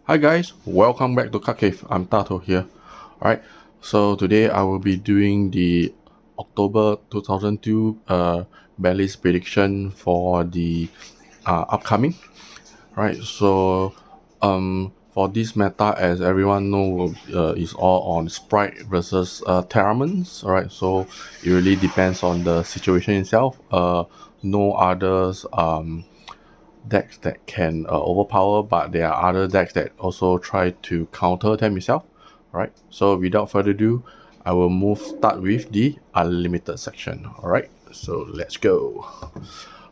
Hi guys, welcome back to Card Cave. I'm Tato here. Alright, so today I will be doing the October 2002 Banlist prediction for the upcoming. Right, so for this meta, as everyone know, is all on Sprite versus Terramons. Alright, so it really depends on the situation itself. No others decks that can overpower, but there are other decks that also try to counter them itself. Right, so without further ado, I will start with the unlimited section. Alright, so let's go.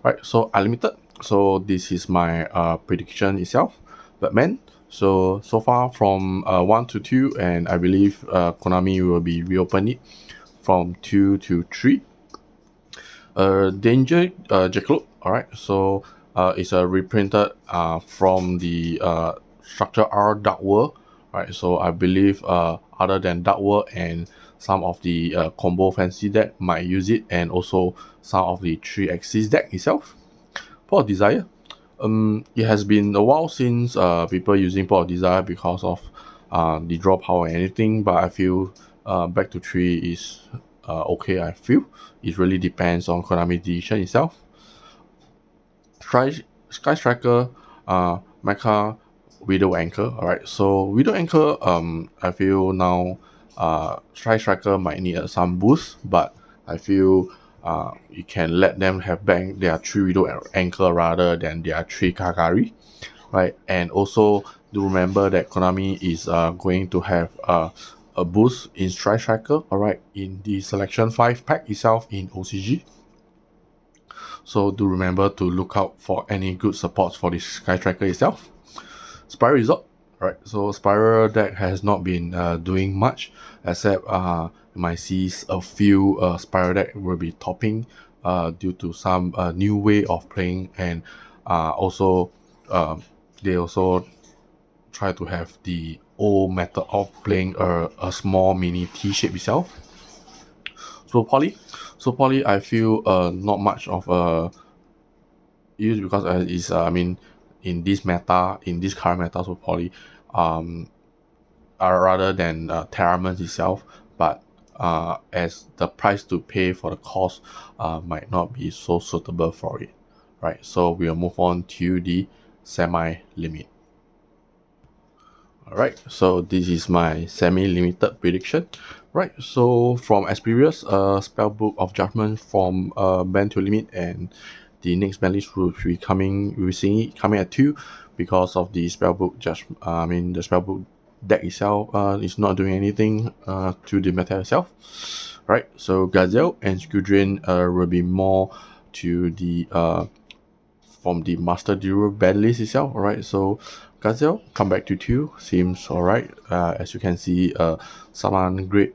Right, so unlimited, so this is my prediction itself. Batman, so far from 1 to 2, and I believe Konami will be reopen it from 2 to 3. Danger Jackalope, alright, so it's a reprinted from the structure R Dark World, right? So I believe other than Dark World and some of the combo fancy deck might use it, and also some of the 3-axis deck itself. Port of Desire, it has been a while since people using Port of Desire because of the draw power and anything, but I feel back to 3 is okay. I feel it really depends on Konami decision itself. Sky Striker, Mecha, Widow Anchor. Alright, so Widow Anchor, I feel now Sky Striker might need some boost, but I feel you can let them have back their 3 Widow Anchor rather than their 3 Kagari. Right, and also do remember that Konami is going to have a boost in Sky Striker, alright, in the Selection 5 pack itself in OCG. So do remember to look out for any good supports for the Sky Striker itself. Spiral Resort, right? So Spiral deck has not been doing much, except you might see a few Spiral deck will be topping due to some new way of playing, and also they also try to have the old method of playing a small mini T-shape itself. So Poly, I feel not much of a use, because it's I mean, in this meta, in this current meta, so Poly rather than Terramons itself, but as the price to pay for the cost might not be so suitable for it. Right, so we'll move on to the semi-limit. Alright, so this is my semi-limited prediction. Right, so from as previous, Spellbook of Judgment from ban to limit, and the next ban list will be coming. We're seeing it coming at 2 because of the Spellbook the Spellbook deck itself is not doing anything to the meta itself. Right, so Gazelle and Squadron will be more to the from the Master Duel ban list itself. Alright, so Gazelle come back to 2, seems alright. As you can see, Saman Great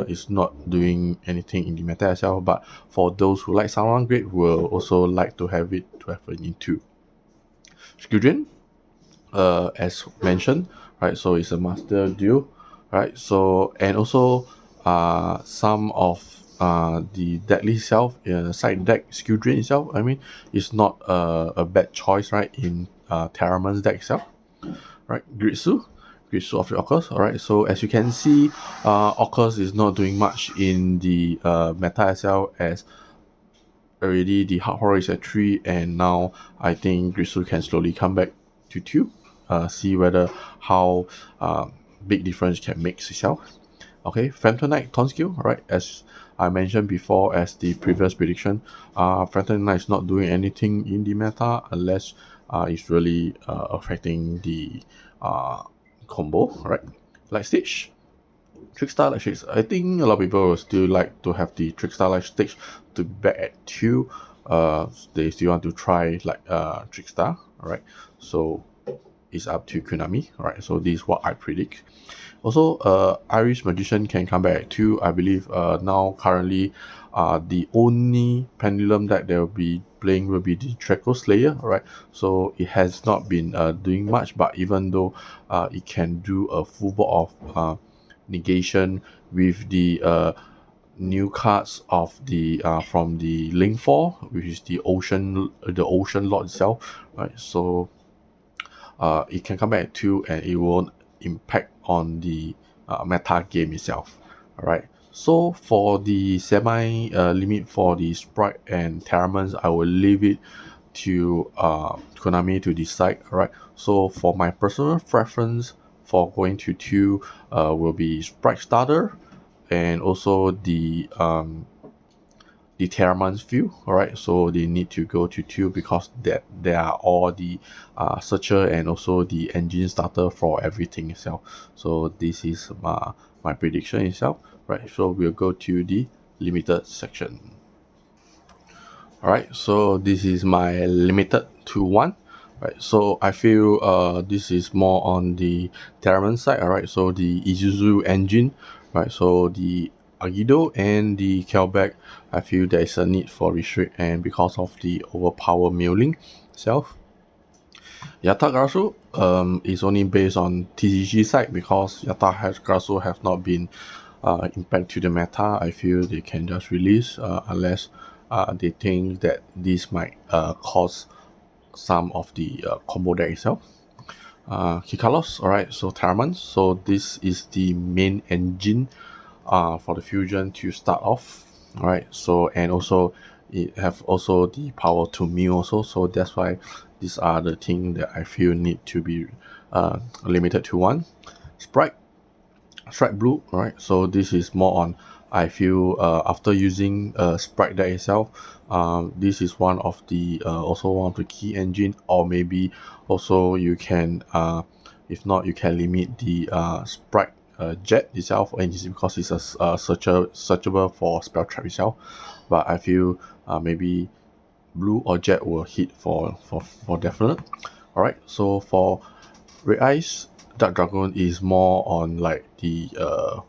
is not doing anything in the meta itself, but for those who like Saman Great, will also like to have it in 2. Squadron, as mentioned, right, so it's a Master Duel, right, so, and also some of the deck list itself, side deck Squadron itself, I mean, it's not a bad choice, right, in Terramon's deck itself. Right, Gritsu of the Occurs. Alright, so as you can see, Occurs is not doing much in the meta itself, as already the Hard Horror is at 3, and now I think Gritsu can slowly come back to 2. See whether how big difference can make itself. Okay, Phantom Knight Tonskill, right, as I mentioned before as the previous prediction, Phantom Knight is not doing anything in the meta unless it's really affecting the combo, right? Light Stage, Trickstar Light Stage. I think a lot of people will still like to have the Trickstar Light Stage to be back at 2. They still want to try like Trickstar, alright? So it's up to Konami, right? So this is what I predict. Also, Irish Magician can come back at 2. I believe now currently the only Pendulum deck that will be playing will be the Draco Slayer, right? So it has not been doing much, but even though it can do a full board of negation with the new cards of the from the Link 4, which is the Ocean Lord itself, right? So it can come back at 2 and it won't impact on the meta game itself. Alright, so for the semi limit for the Sprite and Terramons, I will leave it to Konami to decide. Alright, so for my personal preference for going to 2 will be Sprite Starter and also the Terramon's view. Alright, so they need to go to 2 because that they are all the searcher and also the engine starter for everything itself. So this is my prediction itself. Right, so we'll go to the limited section. Alright, so this is my limited to 1. Right, so I feel this is more on the Terramon side. Alright, so the Isuzu engine, right, so the Agido and the Kelbeck, I feel there is a need for restrict, and because of the overpower milling itself. Yatta Grasu is only based on TCG side because Yatta Grasu have not been impact to the meta. I feel they can just release unless they think that this might cause some of the combo deck itself. Kikalos, alright, so Terramon, so this is the main engine for the fusion to start off. Alright, so and also it have also the power to mill also, so that's why these are the things that I feel need to be limited to 1. Sprite Blue, alright, so this is more on, I feel after using Sprite deck itself, this is one of the also one of the key engine, or maybe also you can if not, you can limit the Sprite Jet itself, and it's because it's a searchable for spell trap itself. But I feel maybe Blue or Jet will hit for definite. Alright, so for Red Eyes, Dark Dragon is more on like the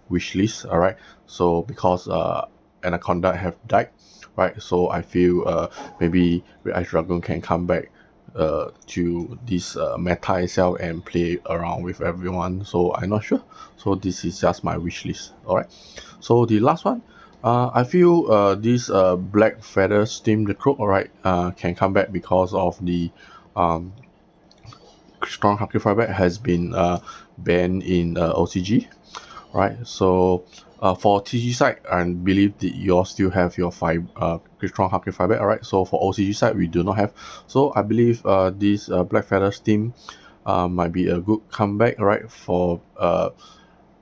wish list. Alright, so because Anaconda have died, right, so I feel maybe Red Eyes Dragon can come back to this meta itself and play around with everyone, so I'm not sure, so this is just my wish list. Alright, so the last one, I feel this Black Feather Steam the Crook, alright, can come back because of the Strong Amplifier Back has been banned in OCG, right? So for TG side, I believe that you all still have your 5 Strong Amplifier Back, alright? So for OCG side, we do not have. So I believe this Black Feather Steam might be a good comeback, right, for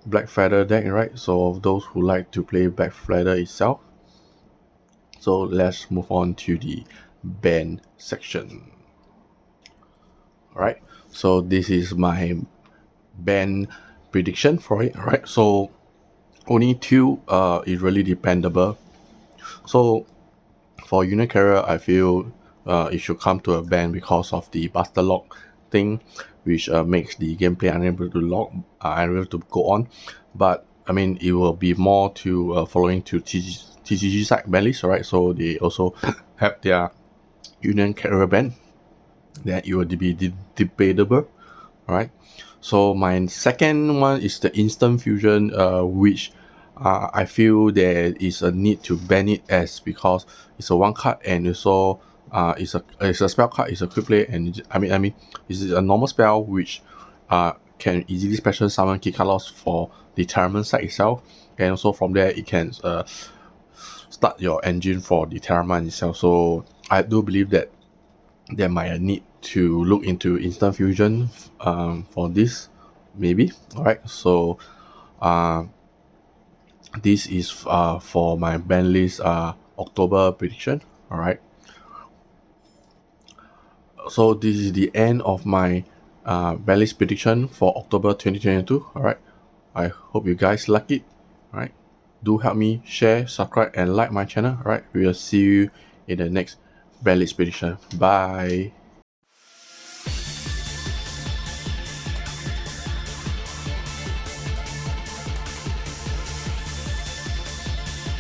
Black Feather deck, right? So those who like to play Black Feather itself. So let's move on to the ban section. Alright, so this is my ban prediction for it. Alright, so only 2 is really dependable. So for Union Carrier, I feel it should come to a ban because of the Buster Lock thing, which makes the gameplay unable to go on. But I mean, it will be more to following to TCG side Banlist, right? So they also have their Union Carrier ban, that it will be debatable. Alright, so my second one is the Instant Fusion, which I feel there is a need to ban it, as because it's a 1 card and also it's a spell card, it's a quick play, and I mean it's a normal spell which can easily special summon Kikalos for the Terramon side itself, and also from there it can start your engine for the Terramon itself. So I do believe that there might need to look into Instant Fusion for this, maybe. Alright, so this is for my ban list October prediction. Alright, so this is the end of my ban list prediction for October 2022. Alright, I hope you guys like it. Alright, do help me share, subscribe and like my channel. Alright, we will see you in the next ban list prediction. Bye.